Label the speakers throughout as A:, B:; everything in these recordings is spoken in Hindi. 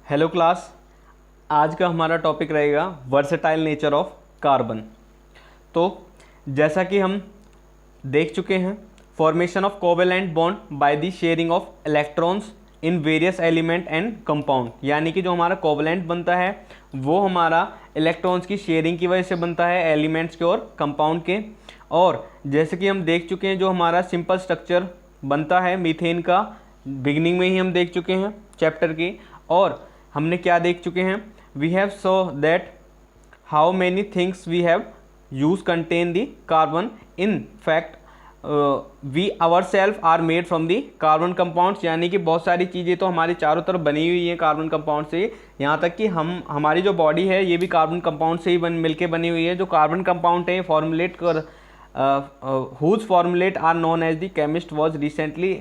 A: Hello class. आज का हमारा टॉपिक रहेगा वर्सेटाइल नेचर ऑफ कार्बन। तो जैसा कि हम देख चुके हैं, formation of covalent bond by the sharing of electrons in various element and compound, यानी कि जो हमारा कोवेलेंट बनता है वो हमारा इलेक्ट्रॉन्स की शेयरिंग की वजह से बनता है एलिमेंट्स के और कंपाउंड के। और जैसे कि हम देख चुके हैं, जो हमारा सिंपल स्ट्रक्चर बनता है मीथेन का, बिगिनिंग में ही हम देख चुके हैं चैप्टर की। और हमने क्या देख चुके हैं, we have so that how many things we have use contain the carbon. In fact we our self are made from the carbon compounds, यानी कि बहुत सारी चीज़ें तो हमारी चारों तरफ बनी हुई हैं कार्बन कंपाउंड से। यहाँ तक कि हमारी जो बॉडी है ये भी कार्बन कंपाउंड से ही मिलके बनी हुई है। जो कार्बन कंपाउंड है फॉर्मुलेट कर whose formulate are known as the chemist was recently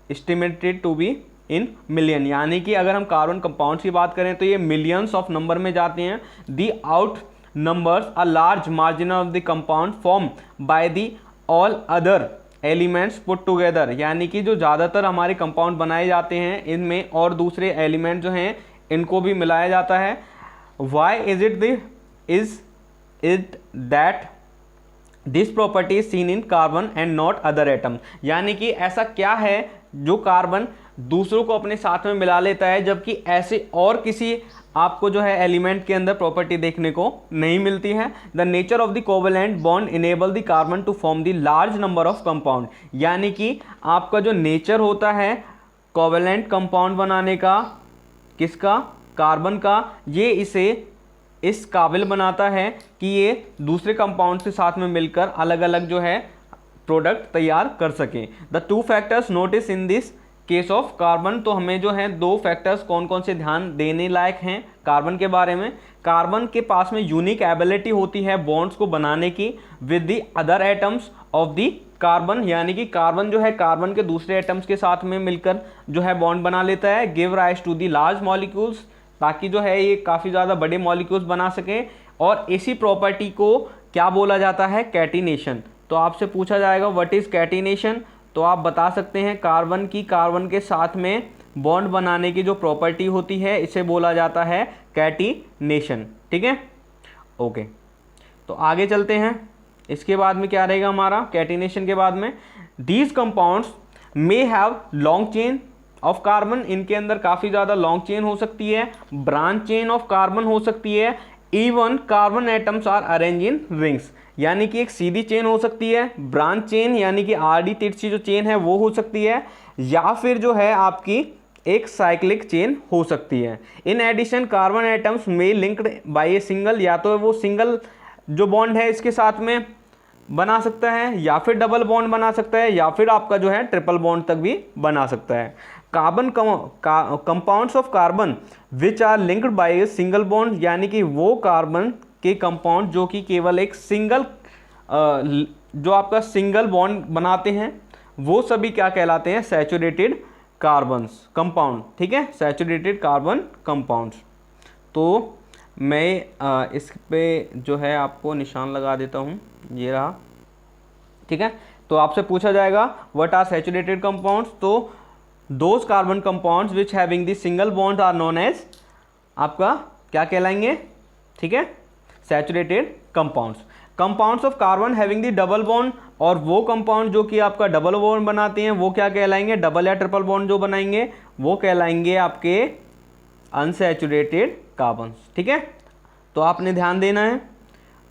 A: estimated to be in million, यानी कि अगर हम कार्बन कंपाउंड्स की बात करें तो ये मिलियंस ऑफ नंबर में जाते हैं। The outnumbers a large margin of the compound form by the all other elements put together, यानी कि जो ज़्यादातर हमारे कंपाउंड बनाए जाते हैं इनमें और दूसरे एलिमेंट जो हैं इनको भी मिलाया जाता है। Why is it that this property is seen in carbon and not other atom, यानी कि ऐसा क्या है जो कार्बन दूसरों को अपने साथ में मिला लेता है जबकि ऐसे और किसी आपको जो है एलिमेंट के अंदर प्रॉपर्टी देखने को नहीं मिलती है। The nature of the covalent bond enable the carbon to form the large number of compound, यानी कि आपका जो नेचर होता है कोवेलेंट कंपाउंड बनाने का, किसका, कार्बन का, ये इसे इस काबिल बनाता है कि ये दूसरे कंपाउंड के साथ में मिलकर अलग अलग जो है प्रोडक्ट तैयार कर सकें। The two factors notice in this case of carbon, तो हमें जो है दो फैक्टर्स कौन कौन से ध्यान देने लायक हैं कार्बन के बारे में। कार्बन के पास में यूनिक एबिलिटी होती है बॉन्ड्स को बनाने की with the other atoms of the carbon, यानी कि कार्बन जो है कार्बन के दूसरे एटम्स के साथ में मिलकर जो है बॉन्ड बना लेता है। Give rise to the large molecules, ताकि जो है ये काफ़ी ज़्यादा बड़े मॉलिक्यूल्स बना सके। और इसी प्रॉपर्टी को क्या बोला जाता है, कैटिनेशन। तो आपसे पूछा जाएगा व्हाट इज़ कैटिनेशन, तो आप बता सकते हैं कार्बन की कार्बन के साथ में बॉन्ड बनाने की जो प्रॉपर्टी होती है इसे बोला जाता है कैटिनेशन। ठीक है, ओके। तो आगे चलते हैं, इसके बाद में क्या रहेगा हमारा कैटिनेशन के बाद में, these compounds may have long chain of carbon, इनके अंदर काफ़ी ज़्यादा लॉन्ग चेन हो सकती है, ब्रांच चेन ऑफ कार्बन हो सकती है। Even carbon atoms are arrange in rings, यानी कि एक सीधी चेन हो सकती है, ब्रांच चेन यानी कि आड़ी तिरछी जो चेन है वो हो सकती है, या फिर जो है आपकी एक साइक्लिक चेन हो सकती है। इन एडिशन कार्बन एटम्स में लिंक्ड बाय ए सिंगल, या तो वो सिंगल जो बॉन्ड है इसके साथ में बना सकता है, या फिर डबल बॉन्ड बना सकता है, या फिर आपका जो है ट्रिपल बॉन्ड तक भी बना सकता है। Carbon compounds of carbon which are linked by a single bond, यानी कि वो कार्बन के कंपाउंड जो कि केवल एक सिंगल जो आपका सिंगल बॉन्ड बनाते हैं वो सभी क्या कहलाते हैं, सैचुरेटेड कार्बन्स कंपाउंड। ठीक है, सैचुरेटेड कार्बन कंपाउंड्स। तो मैं इस पे जो है आपको निशान लगा देता हूँ, ये रहा। ठीक है, तो आपसे पूछा जाएगा व्हाट आर सैचुरेटेड कंपाउंड्स, तो those carbon compounds which having the single bond are known as, आपका क्या कहलाएंगे, ठीक है, saturated compounds. Compounds of carbon having the double bond, और वो कंपाउंड जो कि आपका डबल बॉन्ड बनाते हैं वो क्या कहलाएंगे, डबल या ट्रिपल बॉन्ड जो बनाएंगे वो कहलाएंगे आपके अनसैचुरेटेड कार्बन्स। ठीक है, तो आपने ध्यान देना है।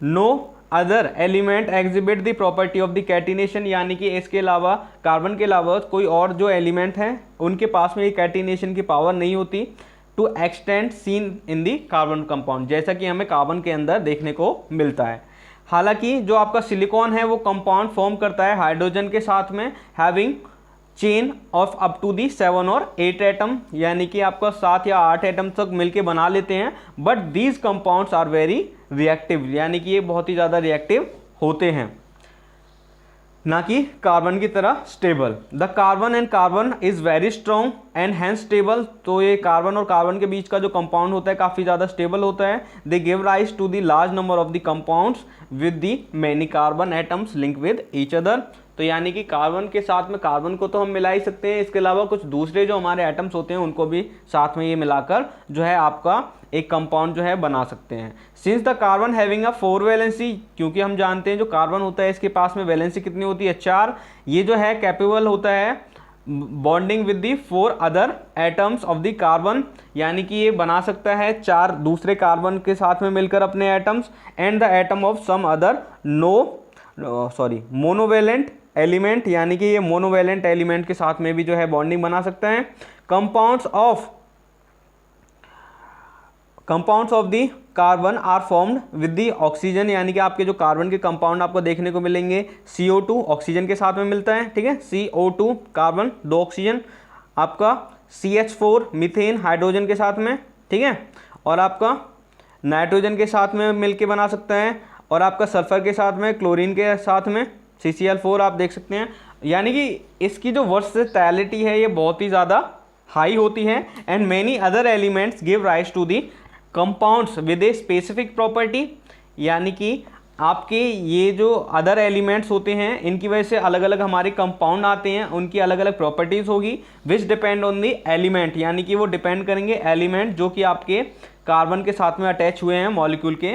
A: No other element exhibit the property of the catenation, यानी कि इसके अलावा कार्बन के अलावा कोई और जो एलिमेंट हैं उनके पास में ये कैटिनेशन की पावर नहीं होती to extend seen in the carbon compound, जैसा कि हमें कार्बन के अंदर देखने को मिलता है। हालांकि जो आपका सिलिकॉन है वो कंपाउंड फॉर्म करता है हाइड्रोजन के साथ में, having chain of up to the 7 और 8 एटम, यानी कि आपका 7 या 8 एटम तक मिलके बना लेते हैं। But these compounds are very reactive, यानी कि ये बहुत ही ज़्यादा रिएक्टिव होते हैं, ना कि कार्बन की तरह stable. The carbon and carbon is very strong and hence stable, तो ये कार्बन और कार्बन के बीच का जो कंपाउंड होता है काफ़ी ज़्यादा स्टेबल होता है। They give rise to the large number of the compounds with the many carbon atoms link with each other, तो यानी कि कार्बन के साथ में कार्बन को तो हम मिला ही सकते हैं, इसके अलावा कुछ दूसरे जो हमारे एटम्स होते हैं उनको भी साथ में ये मिलाकर जो है आपका एक कंपाउंड जो है बना सकते हैं। Since the carbon having a 4 valency, क्योंकि हम जानते हैं जो कार्बन होता है इसके पास में वैलेंसी कितनी होती है, 4, ये जो है कैपेबल होता है bonding with the 4 other atoms of the carbon, यानी कि ये बना सकता है 4 दूसरे कार्बन के साथ में मिलकर अपने atoms, and the atom of some other monovalent element, यानी कि ये मोनोवेलेंट एलिमेंट के साथ में भी जो है बॉन्डिंग बना सकता है। Compounds of the carbon are formed with the oxygen, यानी कि आपके जो कार्बन के कंपाउंड आपको देखने को मिलेंगे CO2 ऑक्सीजन के साथ में मिलता है, ठीक है, CO2 कार्बन 2 ऑक्सीजन, आपका CH4 मीथेन हाइड्रोजन के साथ में, ठीक है, और आपका नाइट्रोजन के साथ में मिलके बना सकता है, और आपका सल्फर के साथ में, क्लोरीन के साथ में CCl4 आप देख सकते हैं। यानी कि इसकी जो वर्सेटैलिटी है ये बहुत ही ज़्यादा हाई होती है। And many other elements give rise to the compounds with a specific property, यानी कि आपके ये जो अदर एलिमेंट्स होते हैं इनकी वजह से अलग अलग हमारे कंपाउंड आते हैं, उनकी अलग अलग प्रॉपर्टीज़ होगी, विच डिपेंड ऑन दी एलिमेंट, यानी कि वो डिपेंड करेंगे एलिमेंट जो कि आपके कार्बन के साथ में अटैच हुए हैं मॉलिक्यूल के,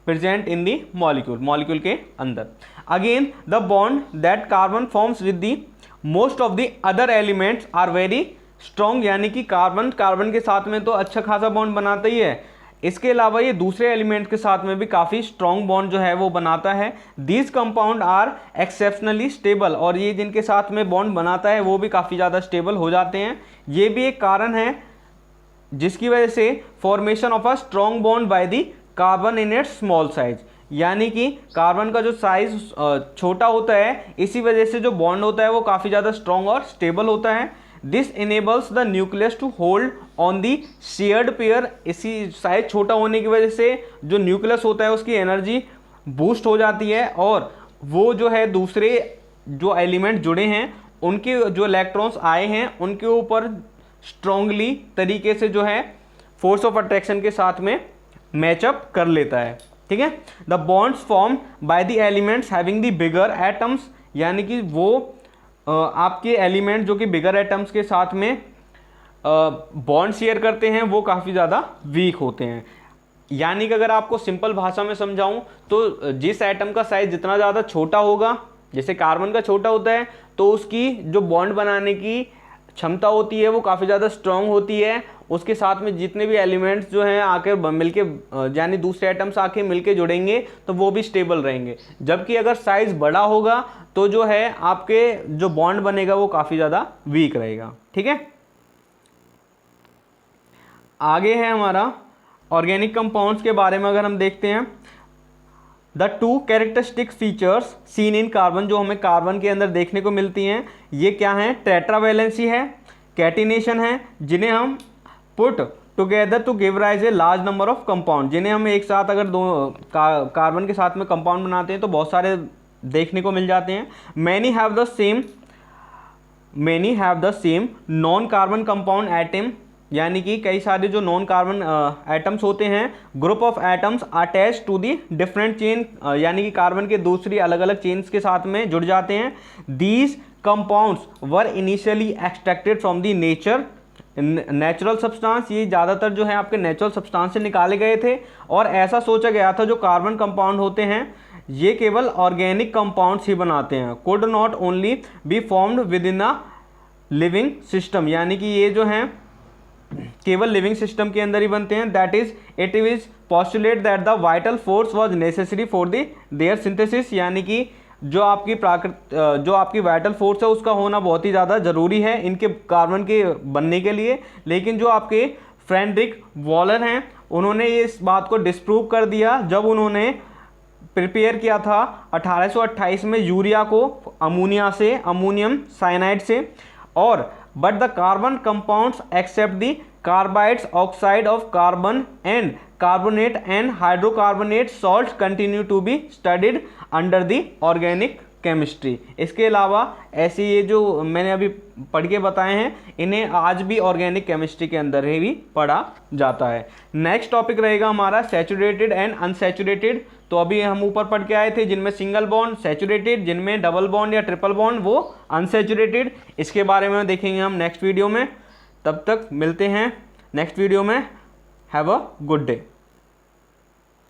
A: प्रेजेंट इन दी मॉलिक्यूल के अंदर। Again the bond that carbon forms with the most of the other elements are very strong, यानी कि कार्बन के साथ में तो अच्छा खासा बॉन्ड बनाता ही है, इसके अलावा ये दूसरे एलिमेंट के साथ में भी काफ़ी स्ट्रॉन्ग बॉन्ड जो है वो बनाता है। These compound are exceptionally stable, और ये जिनके साथ में बॉन्ड बनाता है वो भी काफ़ी ज़्यादा स्टेबल हो जाते हैं। ये भी एक कारण है जिसकी वजह से formation of a strong bond by the carbon in its small size, यानी कि कार्बन का जो साइज छोटा होता है इसी वजह से जो बॉन्ड होता है वो काफ़ी ज़्यादा स्ट्रॉन्ग और स्टेबल होता है। This enables the nucleus to hold on the shared pair, इसी साइज छोटा होने की वजह से जो न्यूक्लियस होता है उसकी एनर्जी बूस्ट हो जाती है, और वो जो है दूसरे जो एलिमेंट जुड़े हैं उनके जो इलेक्ट्रॉन्स आए हैं उनके ऊपर स्ट्रांगली तरीके से जो है फोर्स ऑफ अट्रैक्शन के साथ में मैचअप कर लेता है, ठीक है। The bonds form by the elements having the bigger atoms, यानी कि वो आपके एलिमेंट जो कि बिगर एटम्स के साथ में बॉन्ड शेयर करते हैं वो काफ़ी ज़्यादा वीक होते हैं। यानी कि अगर आपको सिंपल भाषा में समझाऊं तो जिस एटम का साइज जितना ज़्यादा छोटा होगा, जैसे कार्बन का छोटा होता है, तो उसकी जो बॉन्ड बनाने की क्षमता होती है वो काफ़ी ज़्यादा स्ट्रांग होती है। उसके साथ में जितने भी एलिमेंट्स जो हैं आकर मिलके, यानी दूसरे एटम्स आके मिलके जुड़ेंगे तो वो भी स्टेबल रहेंगे। जबकि अगर साइज बड़ा होगा तो जो है आपके जो बॉन्ड बनेगा वो काफ़ी ज़्यादा वीक रहेगा, ठीक है। आगे है हमारा ऑर्गेनिक कंपाउंड्स के बारे में अगर हम देखते हैं, the 2 characteristic features scene in carbon, जो हमें कार्बन के अंदर देखने को मिलती हैं, ये क्या हैं? टेट्रावैलेंसी है, कैटिनेशन है, जिन्हें हम put together to give rise a large number of compound, जिन्हें हम एक साथ अगर दो कार्बन के साथ में कंपाउंड बनाते हैं तो बहुत सारे देखने को मिल जाते हैं। Many have the same non carbon compound atom, यानी कि कई सारे जो नॉन कार्बन एटम्स होते हैं, group of atoms attach to the different chain, यानी कि कार्बन के दूसरी अलग अलग चेन्स के साथ में जुड़ जाते हैं। These compounds were initially extracted from the natural substance, ये ज़्यादातर जो है आपके नेचुरल सब्सटेंस से निकाले गए थे, और ऐसा सोचा गया था जो कार्बन कंपाउंड होते हैं ये केवल ऑर्गेनिक कंपाउंड्स ही बनाते हैं, could not only be formed with in a living system, यानी कि ये जो हैं केवल लिविंग सिस्टम के अंदर ही बनते हैं। That is it is postulate that the vital force was necessary for their synthesis, यानी कि जो आपकी वाइटल फोर्स है उसका होना बहुत ही ज़्यादा ज़रूरी है इनके कार्बन के बनने के लिए। लेकिन जो आपके फ्रेडरिक वॉलर हैं उन्होंने इस बात को डिस्प्रूव कर दिया जब उन्होंने प्रिपेयर किया था 1828 में यूरिया को अमोनियम साइनाइड से, और but the carbon compounds except the carbides oxide of carbon and carbonate and hydrocarbonate salt continue to be studied under the organic chemistry. इसके अलावा ऐसे ये जो मैंने अभी पढ़ के बताए हैं इन्हें आज भी ऑर्गेनिक केमिस्ट्री के अंदर ही भी पढ़ा जाता है। नेक्स्ट टॉपिक रहेगा हमारा सैचुरेटेड एंड अनसैचुरेटेड। तो अभी हम ऊपर पढ़ के आए थे जिनमें सिंगल बॉन्ड सैचुरेटेड, जिनमें डबल बॉन्ड या ट्रिपल बॉन्ड वो अनसैचुरेटेड। इसके बारे में देखेंगे हम नेक्स्ट वीडियो में। तब तक मिलते हैं नेक्स्ट वीडियो में। Have a good day.